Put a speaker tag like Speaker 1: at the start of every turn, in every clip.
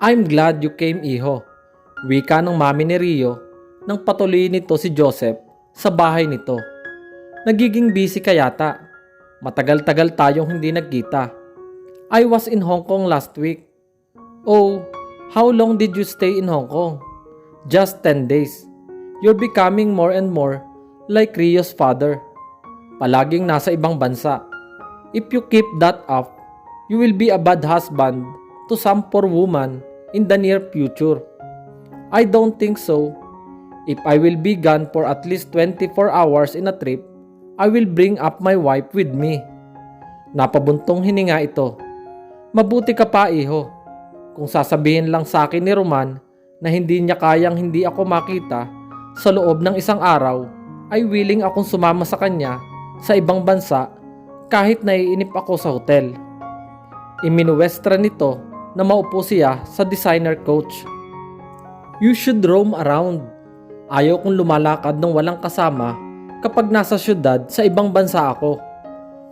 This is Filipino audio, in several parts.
Speaker 1: I'm glad you came, iho. Wika ng mami ni Rio nang patuloy nito si Joseph sa bahay nito. Nagiging busy ka yata. Matagal-tagal tayong hindi nagkita. I was in Hong Kong last week. Oh, how long did you stay in Hong Kong? Just 10 days. You're becoming more and more like Rio's father. Palaging nasa ibang bansa. If you keep that up, you will be a bad husband to some poor woman in the near future. I don't think so. If I will be gone for at least 24 hours in a trip, I will bring up my wife with me. Napabuntong hininga ito. Mabuti ka pa, iho. Kung sasabihin lang sa akin ni Roman na hindi niya kayang hindi ako makita sa loob ng isang araw, ay willing akong sumama sa kanya sa ibang bansa kahit naiinip ako sa hotel. Iminuwestra nito na maupo siya sa designer coach. You should roam around. Ayaw kong lumalakad ng walang kasama kapag nasa syudad sa ibang bansa ako.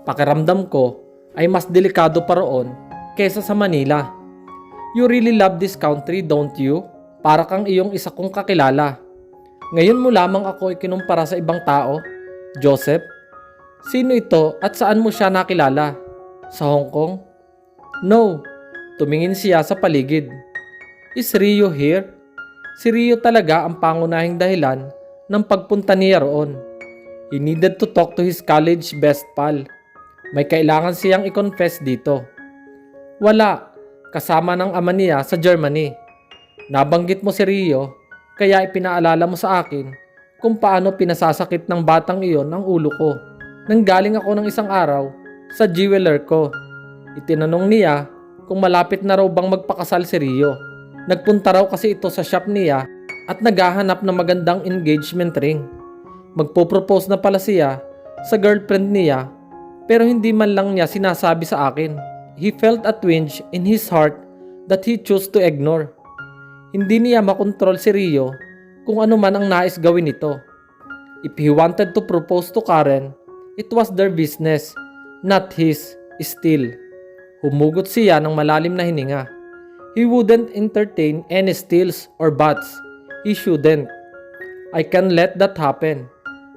Speaker 1: Pakiramdam ko ay mas delikado pa roon kesa sa Manila. You really love this country, don't you? Para kang iyong isa kong kakilala. Ngayon mo lamang ako ikinumpara sa ibang tao. Joseph, sino ito at saan mo siya nakilala? Sa Hong Kong? No, tumingin siya sa paligid. Is Rio here? Si Rio talaga ang pangunahing dahilan ng pagpunta niya roon. He needed to talk to his college best pal. May kailangan siyang i-confess dito. Wala, kasama ng ama niya sa Germany. Nabanggit mo si Rio, kaya ipinaalala mo sa akin kung paano pinasasakit ng batang iyon ang ulo ko. Nanggaling ako ng isang araw sa jeweler ko. Itinanong niya kung malapit na raw bang magpakasal si Rio. Nagpunta raw kasi ito sa shop niya at naghahanap ng magandang engagement ring. Magpo-propose na pala siya sa girlfriend niya pero hindi man lang niya sinasabi sa akin. He felt a twinge in his heart that he chose to ignore. Hindi niya makontrol si Rio kung ano man ang nais gawin nito. If he wanted to propose to Karen, it was their business, not his, still. Humugot siya ng malalim na hininga. He wouldn't entertain any steals or buts. He shouldn't. I can let that happen.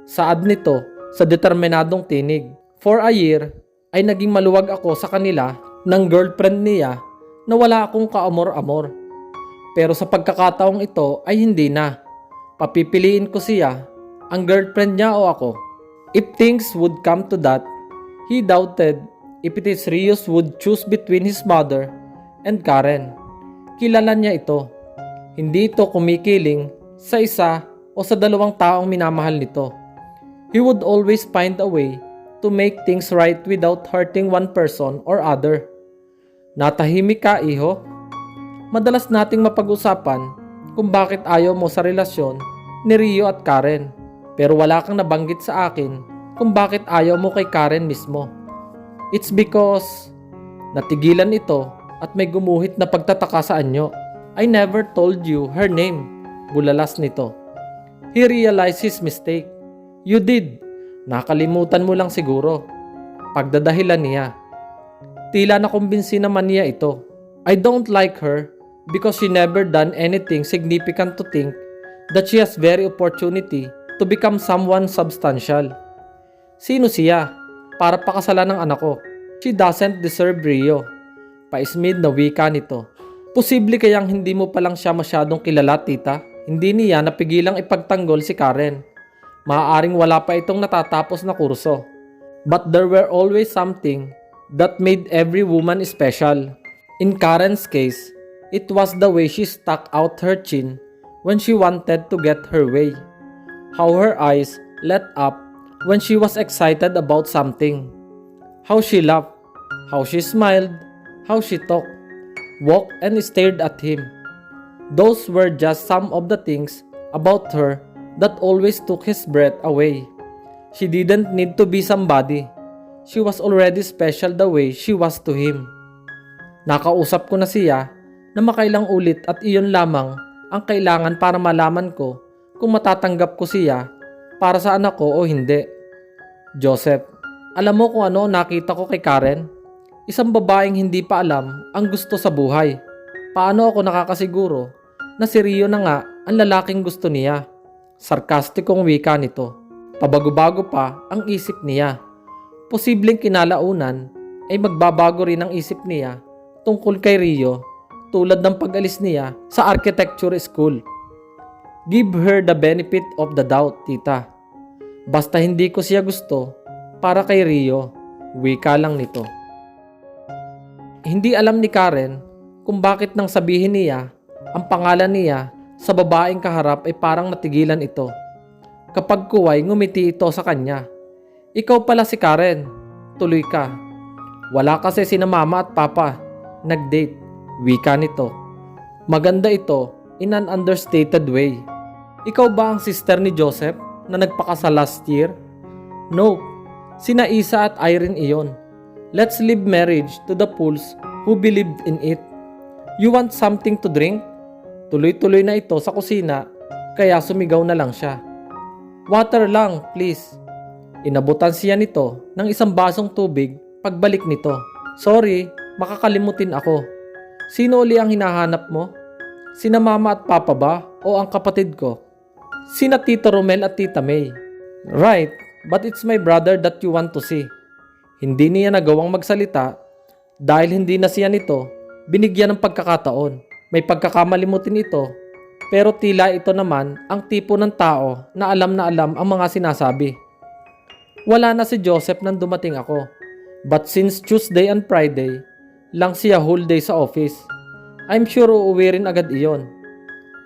Speaker 1: Saad nito sa determinadong tinig. For a year, ay naging maluwag ako sa kanila ng girlfriend niya na wala akong kaamor-amor. Pero sa pagkakataong ito ay hindi na. Papipiliin ko siya, ang girlfriend niya o ako. If things would come to that, he doubted if it is Rios would choose between his mother and Karen. Kilala niya ito. Hindi ito kumikiling sa isa o sa dalawang taong minamahal nito. He would always find a way to make things right without hurting one person or other. Natahimik ka, iho? Madalas nating mapag-usapan kung bakit ayaw mo sa relasyon ni Rio at Karen. Pero wala kang nabanggit sa akin kung bakit ayaw mo kay Karen mismo. It's because natigilan ito at may gumuhit na pagtataka sa anyo. I never told you her name, bulalas nito. He realized his mistake. You did. Nakalimutan mo lang siguro. Pagdadahilan niya. Tila nakumbinsi naman niya ito. I don't like her because she never done anything significant to think that she has very opportunity to become someone substantial. Sino siya? Para pakasalan ng anak ko. She doesn't deserve Rio. Paismid na wika nito. Posible kayang hindi mo pa lang siya masyadong kilala, tita? Hindi niya napigilang ipagtanggol si Karen. Maaaring wala pa itong natatapos na kurso. But there were always something that made every woman special. In Karen's case, it was the way she stuck out her chin when she wanted to get her way. How her eyes lit up when she was excited about something. How she laughed. How she smiled. How she talked, walked, and stared at him. Those were just some of the things about her that always took his breath away. She didn't need to be somebody. She was already special the way she was to him. Nakausap ko na siya na makailang ulit at iyon lamang ang kailangan para malaman ko kung matatanggap ko siya para sa anak ko o hindi. Joseph, alam mo kung ano nakita ko kay Karen? Isang babaeng hindi pa alam ang gusto sa buhay. Paano ako nakakasiguro na si Rio na nga ang lalaking gusto niya? Sarkastikong wika nito. Pabago-bago pa ang isip niya. Posibleng kinalaunan ay magbabago rin ang isip niya tungkol kay Rio tulad ng pag-alis niya sa architecture school. Give her the benefit of the doubt, tita. Basta hindi ko siya gusto para kay Rio, wika lang nito. Hindi alam ni Karen kung bakit nang sabihin niya ang pangalan niya sa babaeng kaharap ay parang natigilan ito. Kapag kuway, ngumiti ito sa kanya. Ikaw pala si Karen, tuloy ka. Wala kasi sina mama at papa, nag-date, wika nito. Maganda ito in an understated way. Ikaw ba ang sister ni Joseph na nagpakasal last year? No, sina Isa at Irene iyon. Let's leave marriage to the fools who believed in it. You want something to drink? Tuloy-tuloy na ito sa kusina, kaya sumigaw na lang siya. Water lang, please. Inabutan siya nito ng isang basong tubig pagbalik nito. Sorry, makakalimutin ako. Sino uli ang hinahanap mo? Sina mama at papa ba o ang kapatid ko? Sina Tito Romel at Tita May? Right, but it's my brother that you want to see. Hindi niya nagawang magsalita dahil hindi na siya nito binigyan ng pagkakataon. May pagkakamalimutin ito, pero tila ito naman ang tipo ng tao na alam ang mga sinasabi. Wala na si Joseph nang dumating ako, but since Tuesday and Friday lang siya whole day sa office, I'm sure uuwi rin agad iyon.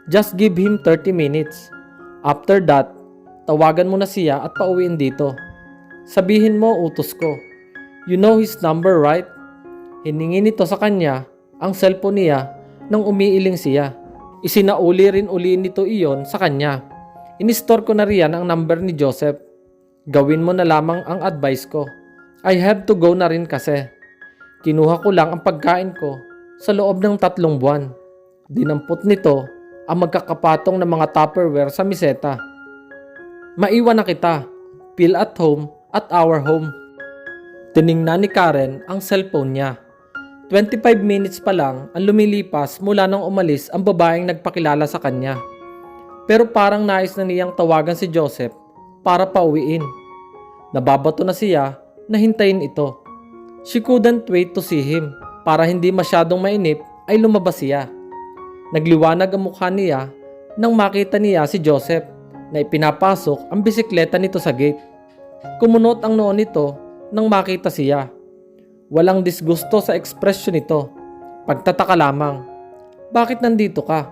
Speaker 1: Just give him 30 minutes. After that, tawagan mo na siya at pauwiin dito. Sabihin mo utos ko. You know his number, right? Hiningi nito sa kanya ang cellphone niya nang umiiling siya. Isinauli rin uli nito iyon sa kanya. Inistore ko na riyan ang number ni Joseph. Gawin mo na lamang ang advice ko. I have to go na rin kasi. Kinuha ko lang ang pagkain ko sa loob ng 3 buwan. Dinampot nito ang magkakapatong ng mga Tupperware sa miseta. Maiwan na kita. Feel at home at our home. Tiningnan ni Karen ang cellphone niya. 25 minutes pa lang ang lumilipas mula nang umalis ang babaeng nagpakilala sa kanya. Pero parang nais na niyang tawagan si Joseph para pauwiin. Nababato na siya na hintayin ito. She couldn't wait to see him. Para hindi masyadong mainip ay lumabas siya. Nagliwanag ang mukha niya nang makita niya si Joseph na ipinapasok ang bisikleta nito sa gate. Kumunot ang noo nito nang makita siya. Walang disgusto sa ekspresyon nito. Pagtataka lamang. Bakit nandito ka?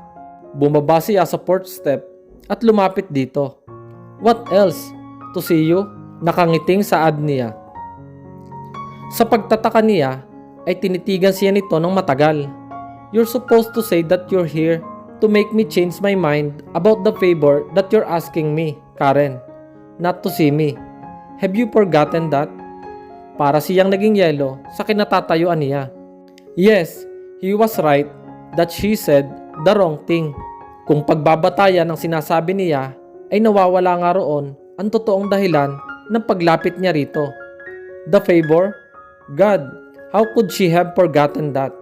Speaker 1: Bumaba siya sa porch step at lumapit dito. What else? To see you? Nakangiting saad niya. Sa pagtataka niya ay tinitigan siya nito ng matagal. You're supposed to say that you're here to make me change my mind about the favor that you're asking me, Karen. Not to see me. Have you forgotten that? Para siyang naging yelo sa kinatatayuan niya. Yes, he was right that she said the wrong thing. Kung pagbabatayan ng sinasabi niya ay nawawala nga roon ang totoong dahilan ng paglapit niya rito. The favor? God, how could she have forgotten that?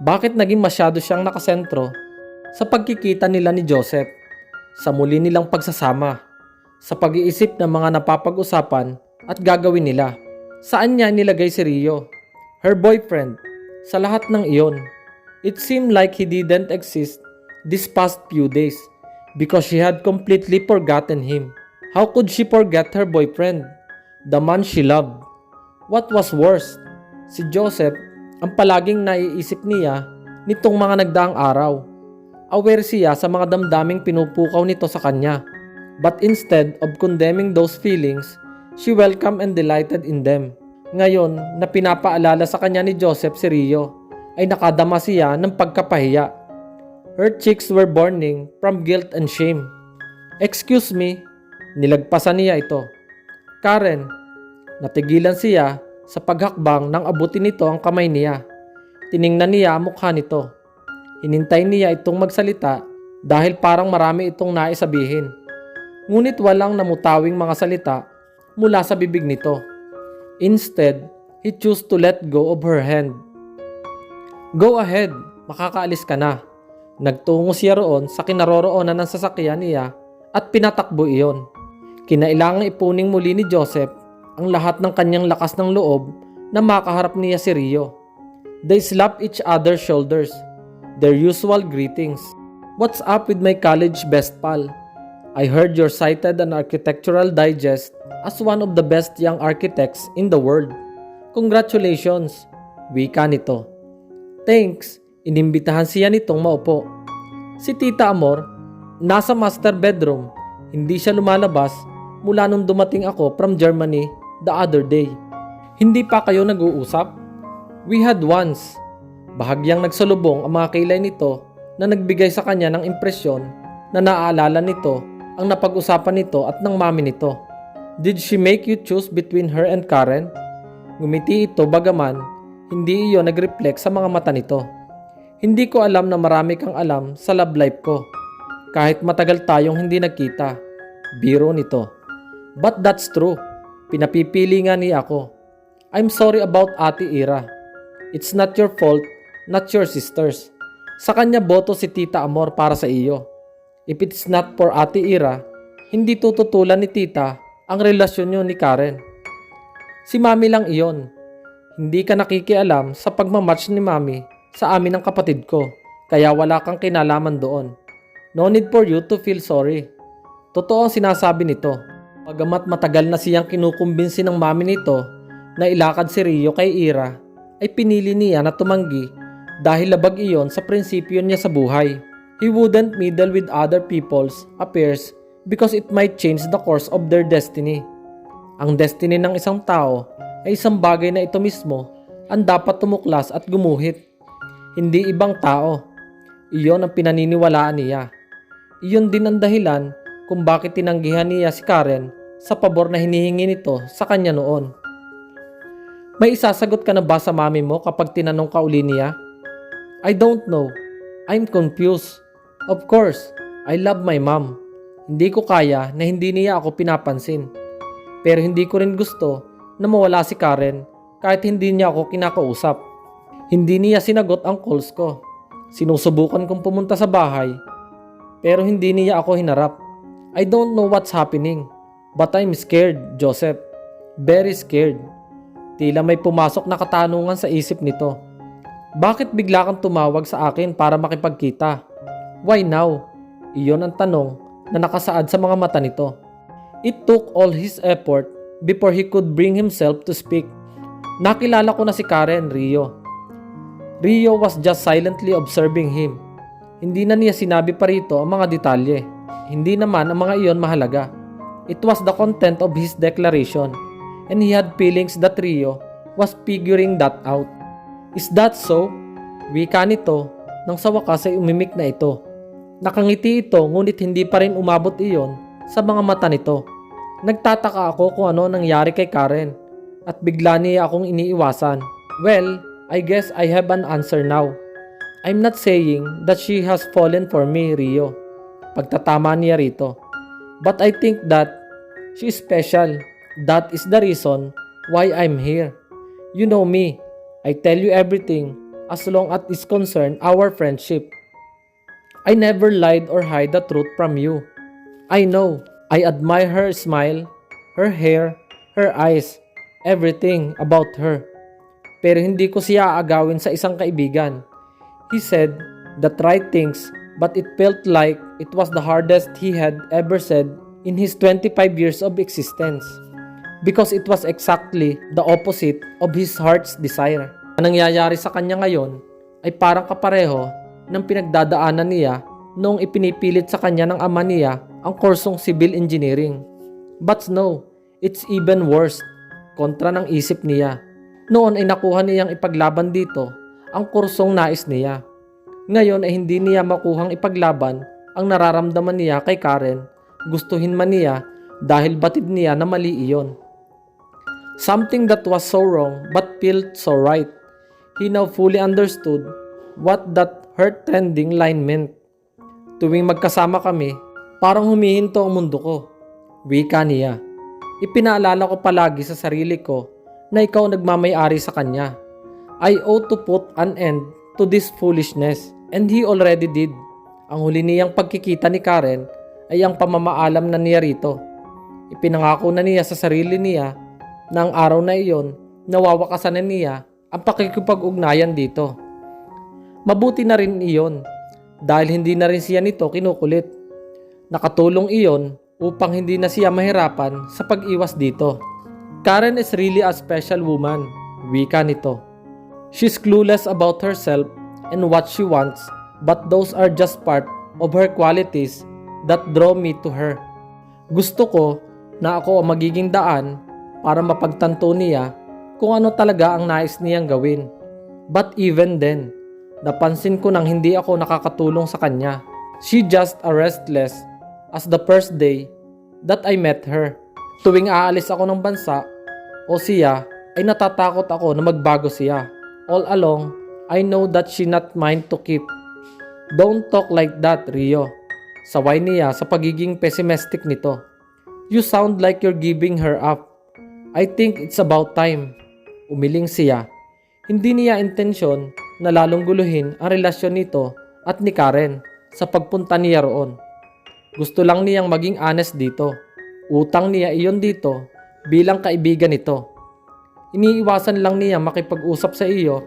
Speaker 1: Bakit naging masyado siyang nakasentro sa pagkikita nila ni Joseph, sa muli nilang pagsasama, sa pag-iisip ng mga napapag-usapan at gagawin nila? Saan niya nilagay si Rio, her boyfriend, sa lahat ng iyon? It seemed like he didn't exist these past few days because she had completely forgotten him. How could she forget her boyfriend, the man she loved? What was worse, si Joseph ang palaging naiisip niya nitong mga nagdaang araw. Aware siya sa mga damdaming pinupukaw nito sa kanya. But instead of condemning those feelings, she welcomed and delighted in them. Ngayon na pinapaalala sa kanya ni Joseph si Rio, ay nakadama siya ng pagkapahiya. Her cheeks were burning from guilt and shame. Excuse me, nilagpasan niya ito. Karen, natigilan siya sa paghakbang nang abutin nito ang kamay niya. Tiningnan niya ang mukha nito. Hinintay niya itong magsalita dahil parang marami itong nais sabihin. Ngunit walang namutawing mga salita mula sa bibig nito. Instead, he chose to let go of her hand. Go ahead, makakaalis ka na. Nagtungo siya roon sa kinaroroonan ng sasakyan niya at pinatakbo iyon. Kinailangang ipuning muli ni Joseph ang lahat ng kanyang lakas ng loob na makaharap niya si Rio. They slapped each other's shoulders, their usual greetings. "What's up with my college best pal? I heard you're cited an Architectural Digest as one of the best young architects in the world. Congratulations," wika nito. "Thanks," inimbitahan siya nitong maupo. Si Tita Amor, nasa master bedroom, hindi siya lumalabas mula nung dumating ako from Germany the other day. "Hindi pa kayo nag-uusap?" "We had once." Bahagyang nagsalubong ang mga kilay nito na nagbigay sa kanya ng impresyon na naaalala nito ang napag-usapan nito at ng mami nito. "Did she make you choose between her and Karen?" Ngumiti ito bagaman hindi iyon nag-reflect sa mga mata nito. "Hindi ko alam na marami kang alam sa love life ko. Kahit matagal tayong hindi nagkita." Biro nito. "But that's true. Pinapipili nga niya ako. I'm sorry about Ate Ira. It's not your fault, not your sister's. Sa kanya boto si Tita Amor para sa iyo. If it's not for Ate Ira, hindi tututulan ni Tita ang relasyon niyo ni Karen. Si Mami lang iyon. Hindi ka nakikialam sa pagmamatch ni Mami sa amin ng kapatid ko, kaya wala kang kinalaman doon. No need for you to feel sorry." Totoo ang sinasabi nito. Bagamat matagal na siyang kinukumbinsi ng mami nito na ilakad si Rio kay Ira, ay pinili niya na tumanggi dahil labag iyon sa prinsipyo niya sa buhay. He wouldn't meddle with other people's affairs because it might change the course of their destiny. Ang destiny ng isang tao ay isang bagay na ito mismo ang dapat tumuklas at gumuhit. Hindi ibang tao. Iyon ang pinaniniwalaan niya. Iyon din ang dahilan kung bakit tinanggihan niya si Karen sa pabor na hinihingi nito sa kanya noon. "May isasagot ka na ba sa mami mo kapag tinanong ka uli niya?" "I don't know. I'm confused. Of course, I love my mom. Hindi ko kaya na hindi niya ako pinapansin. Pero hindi ko rin gusto na mawala si Karen kahit hindi niya ako kinakausap." Hindi niya sinagot ang calls ko. Sinusubukan kong pumunta sa bahay pero hindi niya ako hinarap. I don't know what's happening, but I'm scared, Joseph. Very scared. Tila may pumasok na katanungan sa isip nito. Bakit bigla kang tumawag sa akin para makipagkita? Why now? Iyon ang tanong na nakasaad sa mga mata nito. It took all his effort before he could bring himself to speak. Nakilala ko na si Karen, Rio. Rio was just silently observing him. Hindi na niya sinabi pa rito ang mga detalye. Hindi naman ang mga iyon mahalaga. It was the content of his declaration. And he had feelings that Rio was figuring that out. Is that so? Wika nito nang sa wakas ay umimik na ito. Nakangiti ito ngunit hindi pa rin umabot iyon sa mga mata nito. Nagtataka ako kung ano nangyari kay Karen at bigla niya akong iniiwasan. Well, I guess I have an answer now. I'm not saying that she has fallen for me, Rio. Pagtatama niya rito. But I think that she is special. That is the reason why I'm here. You know me. I tell you everything as long as it's concerned our friendship. I never lied or hide the truth from you. I know. I admire her smile, her hair, her eyes, everything about her. Pero hindi ko siya aagawin sa isang kaibigan. He said the right things, but it felt like it was the hardest he had ever said in his 25 years of existence. Because it was exactly the opposite of his heart's desire. Ang nangyayari sa kanya ngayon ay parang kapareho ng pinagdadaanan niya noong ipinipilit sa kanya ng ama niya ang kursong civil engineering. But no, it's even worse. Kontra ng isip niya. Noon ay nakuha niyang ipaglaban dito ang kursong nais niya. Ngayon ay hindi niya makuhang ipaglaban ang nararamdaman niya kay Karen. Gustuhin man niya dahil batid niya na mali iyon. Something that was so wrong but felt so right. He now fully understood what that heart-rending line meant. Tuwing magkasama kami, parang humihinto ang mundo ko. Wika niya. Ipinaalala ko palagi sa sarili ko na ikaw nagmamay-ari sa kanya. I ought to put an end to this foolishness, and he already did. Ang huli niyang pagkikita ni Karen ay ang pamamaalam na niya rito. Ipinangako na niya sa sarili niya na ang araw na iyon nawawakasan na niya ang pakikipag-ugnayan dito. Mabuti na rin iyon dahil hindi na rin siya nito kinukulit. Nakatulong iyon upang hindi na siya mahirapan sa pag-iwas dito. Karen is really a special woman, wika nito. She's clueless about herself and what she wants, but those are just part of her qualities that draw me to her. Gusto ko na ako ang magiging daan para mapagtanto niya kung ano talaga ang nais niyang gawin. But even then, napansin ko nang hindi ako nakakatulong sa kanya. She just as restless as the first day that I met her. Tuwing aalis ako ng bansa o siya ay natatakot ako na magbago siya. All along, I know that she not mine to keep. Don't talk like that, Rio. Saway niya sa pagiging pessimistic nito. You sound like you're giving her up. I think it's about time. Umiling siya. Hindi niya intensyon na lalong guluhin ang relasyon nito at ni Karen sa pagpunta niya roon. Gusto lang niyang maging honest dito. Utang niya iyon dito bilang kaibigan nito. Iniiwasan lang niya makipag-usap sa iyo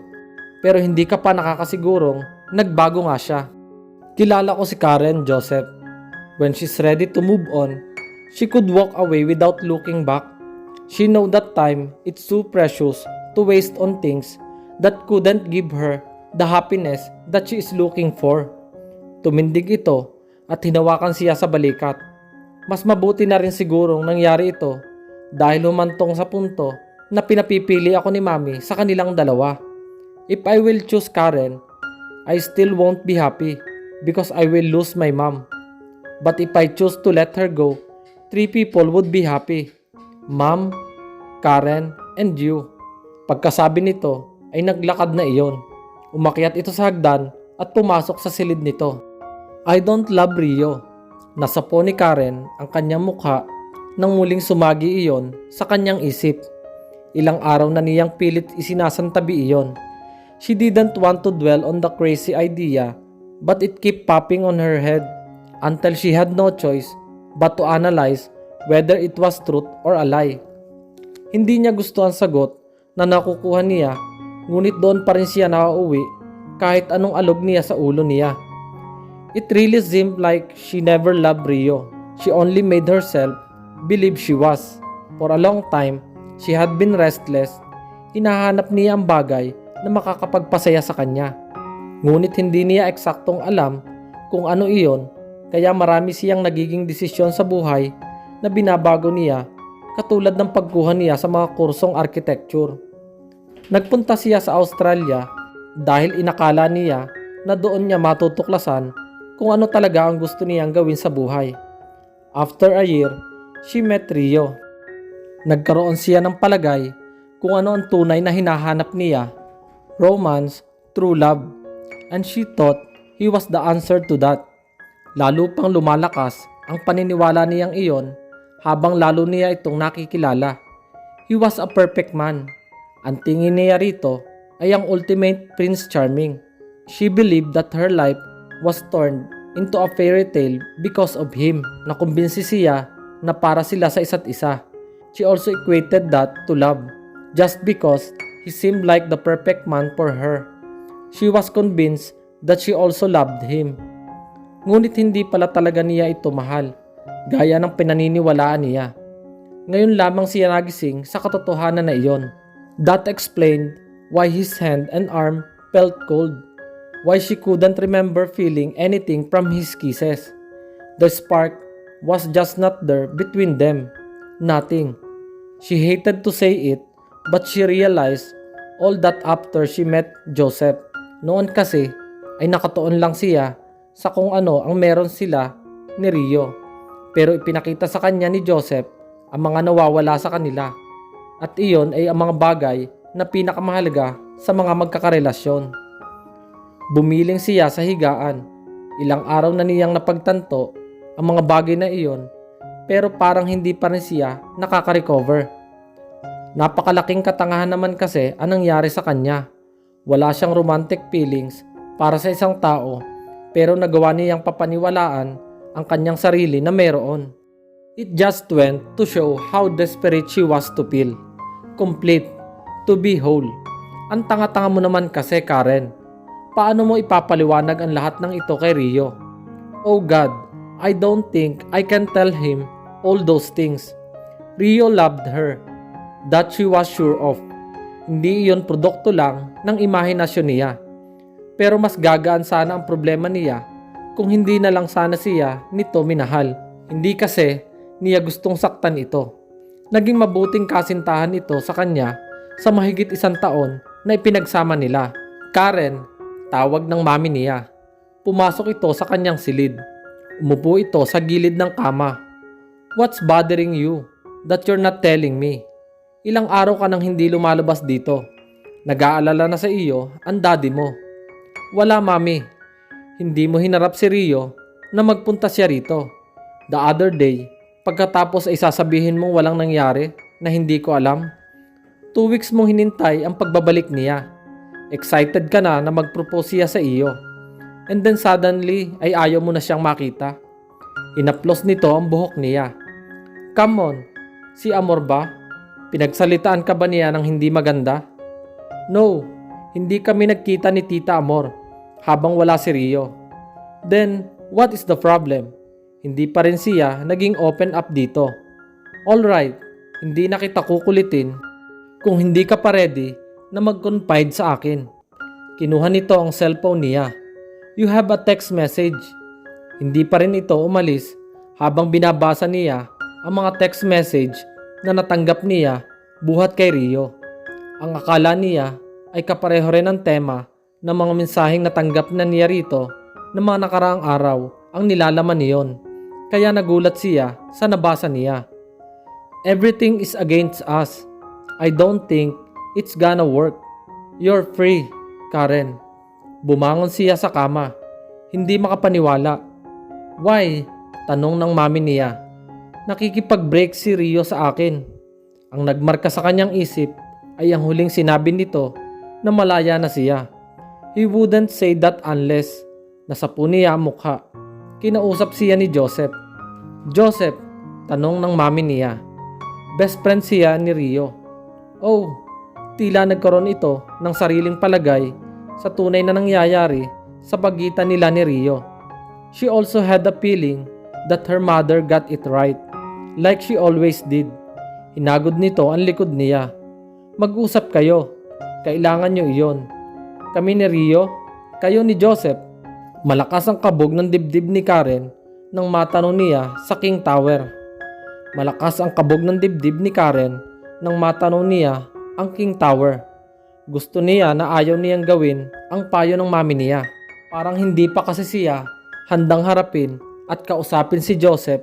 Speaker 1: pero hindi ka pa nakakasigurong nagbago nga siya. Kilala ko si Karen, Joseph. When she's ready to move on, she could walk away without looking back. She know that time it's too precious to waste on things that couldn't give her the happiness that she is looking for. Tumindig ito at hinawakan siya sa balikat. Mas mabuti na rin sigurong nangyari ito dahil humantong sa punto na pinapipili ako ni Mami sa kanilang dalawa. If I will choose Karen, I still won't be happy because I will lose my mom. But if I choose to let her go, 3 people would be happy. Mom, Karen, and you. Pagkasabi nito ay naglakad na iyon. Umakyat ito sa hagdan at pumasok sa silid nito. I don't love Rio. Nasapo ni Karen ang kanyang mukha nang muling sumagi iyon sa kanyang isip. Ilang araw na niyang pilit isinasantabi iyon. She didn't want to dwell on the crazy idea, but it kept popping on her head until she had no choice but to analyze whether it was truth or a lie. Hindi niya gusto ang sagot na nakukuha niya, ngunit doon pa rin siya nakauwi kahit anong alog niya sa ulo niya. It really seemed like she never loved Rio. She only made herself believe she was. For a long time, she had been restless. Hinahanap niya ang bagay na makakapagpasaya sa kanya. Ngunit hindi niya eksaktong alam kung ano iyon, kaya marami siyang nagiging desisyon sa buhay na binabago niya, katulad ng pagkuha niya sa mga kursong architecture. Nagpunta siya sa Australia dahil inakala niya na doon niya matutuklasan kung ano talaga ang gusto niyang gawin sa buhay. After a year, she met Rio. Nagkaroon siya ng palagay kung ano ang tunay na hinahanap niya, romance, true love, and she thought he was the answer to that. Lalo pang lumalakas ang paniniwala niyang iyon habang lalo niya itong nakikilala. He was a perfect man. Ang tingin niya rito ay ang ultimate Prince Charming. She believed that her life was turned into a fairy tale because of him. Nakumbinsi siya na para sila sa isa't isa. She also equated that to love just because he seemed like the perfect man for her. She was convinced that she also loved him. Ngunit hindi pala talaga niya ito mahal, gaya ng pinaniniwalaan niya. Ngayon lamang siya nagising sa katotohanan na iyon. That explained why his hand and arm felt cold, why she couldn't remember feeling anything from his kisses. The spark was just not there between them. Nothing. She hated to say it, but she realized all that after she met Joseph. Noon kasi ay nakatuon lang siya sa kung ano ang meron sila ni Rio. Pero ipinakita sa kanya ni Joseph ang mga nawawala sa kanila. At iyon ay ang mga bagay na pinakamahalaga sa mga magkakarelasyon. Bumiling siya sa higaan. Ilang araw na niyang napagtanto ang mga bagay na iyon, pero parang hindi pa rin siya nakaka-recover. Napakalaking katangahan naman kasi ang nangyari sa kanya. Wala siyang romantic feelings para sa isang tao, pero nagawa niyang papaniwalaan ang kanyang sarili na meron. It just went to show how desperate she was to feel complete, to be whole. Ang tanga-tanga mo naman kasi, Karen. Paano mo ipapaliwanag ang lahat ng ito kay Rio? Oh God, I don't think I can tell him all those things. Rio loved her. That she was sure of. Hindi iyon produkto lang ng imahinasyon niya. Pero mas gagaan sana ang problema niya kung hindi na lang sana siya nito minahal. Hindi kasi niya gustong saktan ito. Naging mabuting kasintahan ito sa kanya sa mahigit 1 taon na ipinagsama nila. Karen, tawag ng mami niya. Pumasok ito sa kanyang silid. Umupo ito sa gilid ng kama. What's bothering you that you're not telling me? Ilang araw ka nang hindi lumalabas dito. Nag-aalala na sa iyo ang daddy mo. Wala, mami. Hindi mo hinarap si Rio na magpunta siya rito. The other day, pagkatapos ay sasabihin mong walang nangyari na hindi ko alam. 2 weeks mong hinintay ang pagbabalik niya. Excited ka na mag-propose siya sa iyo. And then suddenly ay ayaw mo na siyang makita. Inaplos nito ang buhok niya. Come on, si Amor ba? Pinagsalitaan ka ba niya ng hindi maganda? No, hindi kami nagkita ni Tita Amor habang wala si Rio. Then, what is the problem? Hindi pa rin siya naging open up dito. Alright, hindi na kita kukulitin kung hindi ka pa ready na mag-confide sa akin. Kinuha nito ang cellphone niya. You have a text message. Hindi pa rin ito umalis habang binabasa niya ang mga text message na natanggap niya buhat kay Rio. Ang akala niya ay kapareho rin ang tema ng mga mensaheng natanggap na niya rito ng mga nakaraang araw ang nilalaman niyon. Kaya nagulat siya sa nabasa niya. Everything is against us. I don't think it's gonna work. You're free, Karen. Bumangon siya sa kama. Hindi makapaniwala. Why? Tanong ng mami niya. Nakikipag-break si Rio sa akin. Ang nagmarka sa kanyang isip ay ang huling sinabi nito na malaya na siya. He wouldn't say that unless nasapu niya ang mukha. Kinausap siya ni Joseph. Joseph, tanong ng mami niya. Best friend siya ni Rio. Oh, tila nagkaroon ito ng sariling palagay sa tunay na nangyayari sa pagitan nila ni Rio. She also had a feeling that her mother got it right, like she always did. Hinagod nito ang likod niya. Mag-usap kayo. Kailangan nyo iyon. Kami ni Rio, kayo ni Joseph. Malakas ang kabog ng dibdib ni Karen nang matanong niya sa King Tower. Malakas ang kabog ng dibdib ni Karen nang matanong niya ang King Tower. Gusto niya na ayaw niyang gawin ang payo ng mami niya. Parang hindi pa kasi siya handang harapin at kausapin si Joseph,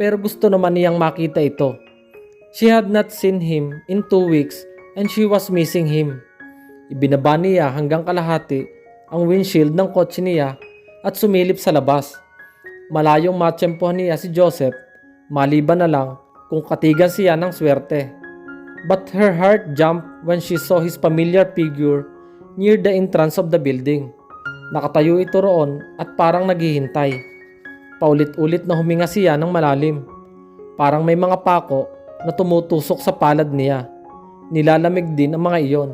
Speaker 1: pero gusto naman niyang makita ito. She had not seen him in 2 weeks and she was missing him. Ibinaba niya hanggang kalahati ang windshield ng kotse niya at sumilip sa labas. Malayong matsempohan niya si Joseph, maliban na lang kung katigan siya ng swerte. But her heart jumped when she saw his familiar figure near the entrance of the building. Nakatayo ito roon at parang naghihintay. Paulit-ulit na huminga siya ng malalim. Parang may mga pako na tumutusok sa palad niya. Nilalamig din ang mga iyon.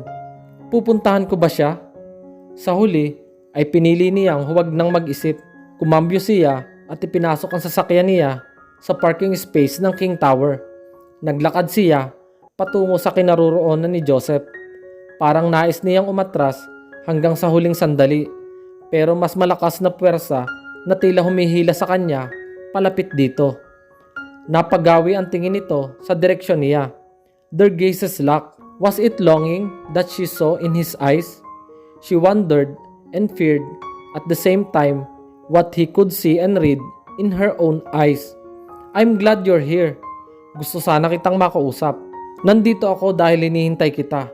Speaker 1: Pupuntahan ko ba siya? Sa huli ay pinili niyang huwag nang mag-isip. Kumambyo siya at ipinasok ang sasakyan niya sa parking space ng King Tower. Naglakad siya patungo sa kinaroroonan ni Joseph. Parang nais niyang umatras hanggang sa huling sandali, pero mas malakas na puwersa na tila humihila sa kanya palapit dito. Napagawi ang tingin nito sa direksyon niya. Their gazes locked. Was it longing that she saw in his eyes? She wondered and feared at the same time what he could see and read in her own eyes. I'm glad you're here. Gusto sana kitang makausap. Nandito ako dahil hinihintay kita.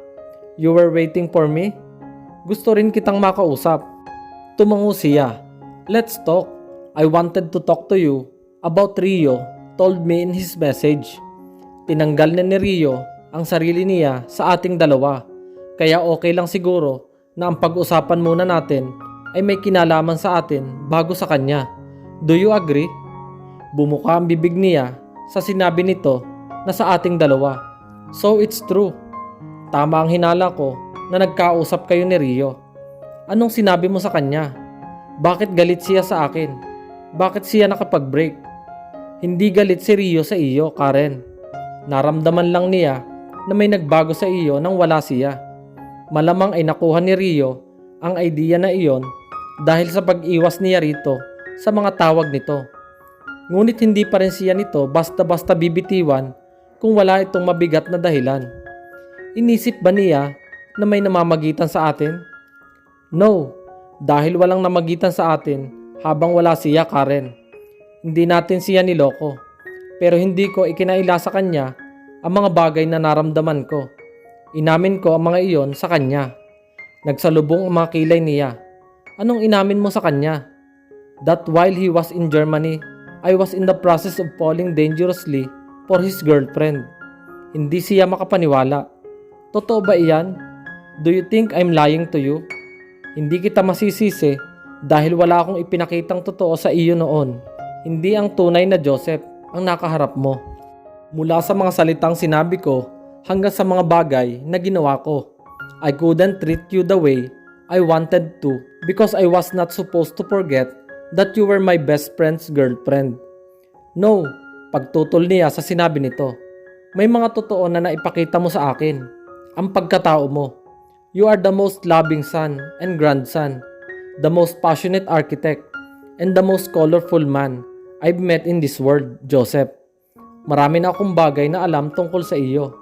Speaker 1: You were waiting for me? Gusto rin kitang makausap. Tumango siya. Let's talk. I wanted to talk to you about Rio told me in his message. Tinanggal na ni Rio ang sarili niya sa ating dalawa. Kaya okay lang siguro na ang pag-usapan muna natin ay may kinalaman sa atin bago sa kanya. Do you agree? Bumuka ang bibig niya sa sinabi nito na sa ating dalawa. So it's true. Tama ang hinala ko na nagkausap kayo ni Rio. Anong sinabi mo sa kanya? Bakit galit siya sa akin? Bakit siya nakapag-break? Hindi galit si Rio sa iyo, Karen. Naramdaman lang niya na may nagbago sa iyo nang wala siya. Malamang ay nakuha ni Rio ang idea na iyon dahil sa pag-iwas niya rito sa mga tawag nito. Ngunit hindi pa rin siya nito basta-basta bibitiwan kung wala itong mabigat na dahilan. Inisip ba niya na may namamagitan sa atin? No, dahil walang namagitan sa atin habang wala siya, Karen. Hindi natin siya niloko, pero hindi ko ikinaila sa kanya ang mga bagay na naramdaman ko. Inamin ko ang mga iyon sa kanya. Nagsalubong ang mga kilay niya. Anong inamin mo sa kanya? That while he was in Germany, I was in the process of falling dangerously for his girlfriend. Hindi siya makapaniwala. Totoo ba iyan? Do you think I'm lying to you? Hindi kita masisisi dahil wala akong ipinakitang totoo sa iyo noon. Hindi ang tunay na Joseph ang nakaharap mo. Mula sa mga salitang sinabi ko hanggang sa mga bagay na ginawa ko, I couldn't treat you the way I wanted to because I was not supposed to forget that you were my best friend's girlfriend. No, pagtutol niya sa sinabi nito. May mga totoo na naipakita mo sa akin. Ang pagkatao mo. You are the most loving son and grandson, the most passionate architect, and the most colorful man I've met in this world, Joseph. Marami na akong bagay na alam tungkol sa iyo.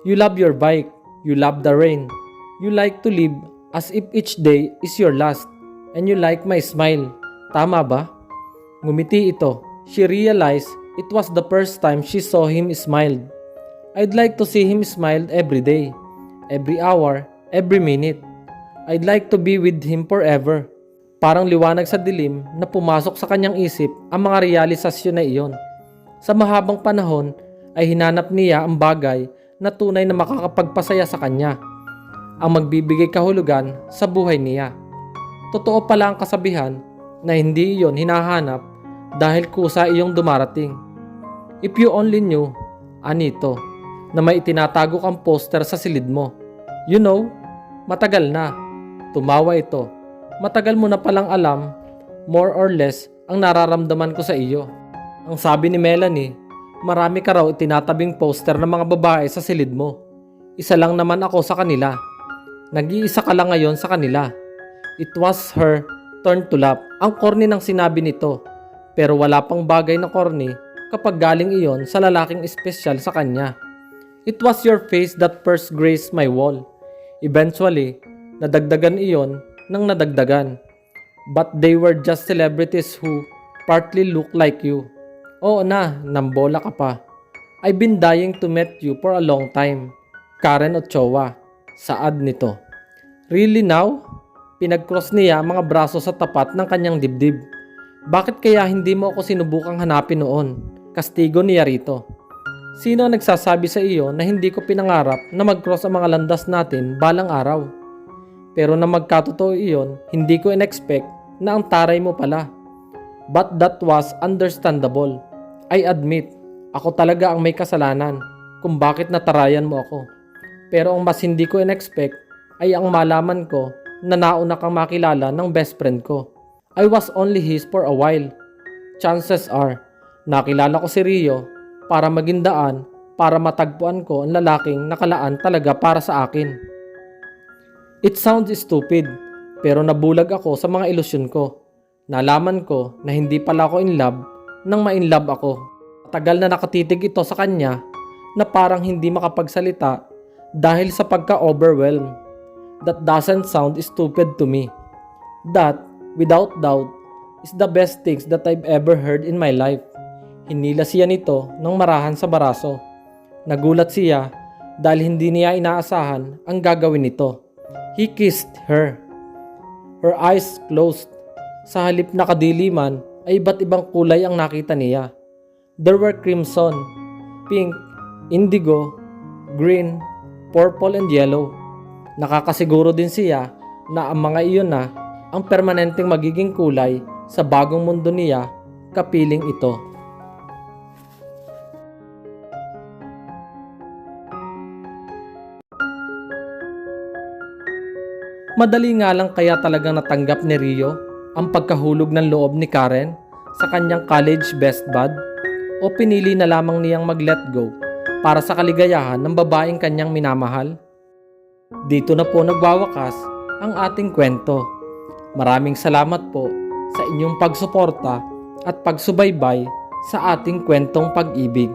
Speaker 1: You love your bike. You love the rain. You like to live as if each day is your last. And you like my smile. Tama ba? Ngumiti ito. She realized it was the first time she saw him smile. I'd like to see him smile every day, every hour, every minute. I'd like to be with him forever. Parang liwanag sa dilim na pumasok sa kanyang isip ang mga realisasyon na iyon. Sa mahabang panahon ay hinanap niya ang bagay na tunay na makakapagpasaya sa kanya, ang magbibigay kahulugan sa buhay niya. Totoo pala ang kasabihan na hindi iyon hinahanap dahil kusa iyong dumarating. If you only knew, anito, na may itinatago kang poster sa silid mo. You know, matagal na. Tumawa ito. Matagal mo na palang alam, more or less, ang nararamdaman ko sa iyo. Ang sabi ni Melanie, marami ka raw itinatabing poster ng mga babae sa silid mo. Isa lang naman ako sa kanila. Nag-iisa ka lang ngayon sa kanila. It was her turn to laugh. Ang corny ng sinabi nito. Pero wala pang bagay na corny kapag galing iyon sa lalaking espesyal sa kanya. It was your face that first graced my wall. Eventually, nadagdagan iyon ng nadagdagan. But they were just celebrities who partly look like you. Oo na, nambola ka pa. I've been dying to meet you for a long time. Karen Ochoa, saad nito. Really now? Pinag-cross niya ang mga braso sa tapat ng kanyang dibdib. Bakit kaya hindi mo ako sinubukang hanapin noon? Kastigo niya rito. Sino ang nagsasabi sa iyo na hindi ko pinangarap na mag-cross ang mga landas natin balang araw? Pero na magkatotoo iyon, hindi ko in-expect na ang taray mo pala. But that was understandable. I admit, ako talaga ang may kasalanan kung bakit natarayan mo ako. Pero ang mas hindi ko in-expect ay ang malaman ko na nauna kang makilala ng best friend ko. I was only his for a while. Chances are, nakilala ko si Rio para maging daan para matagpuan ko ang lalaking nakalaan talaga para sa akin. It sounds stupid, pero nabulag ako sa mga ilusyon ko. Nalaman ko na hindi pala ako in love nang ma-in love ako. Tagal na nakatitig ito sa kanya na parang hindi makapagsalita dahil sa pagka-overwhelmed. That doesn't sound stupid to me. That, without doubt, is the best things that I've ever heard in my life. Hinila siya nito ng marahan sa baraso. Nagulat siya dahil hindi niya inaasahan ang gagawin nito. He kissed her. Her eyes closed. Sa halip na kadiliman ay iba't ibang kulay ang nakita niya. There were crimson, pink, indigo, green, purple and yellow. Nakakasiguro din siya na ang mga iyon na ang permanenteng magiging kulay sa bagong mundo niya, kapiling ito. Madali nga lang kaya talagang natanggap ni Rio ang pagkahulog ng loob ni Karen sa kanyang college best bud, o pinili na lamang niyang mag-let go para sa kaligayahan ng babaeng kanyang minamahal? Dito na po nagwawakas ang ating kwento. Maraming salamat po sa inyong pagsuporta at pagsubaybay sa ating kwentong pag-ibig.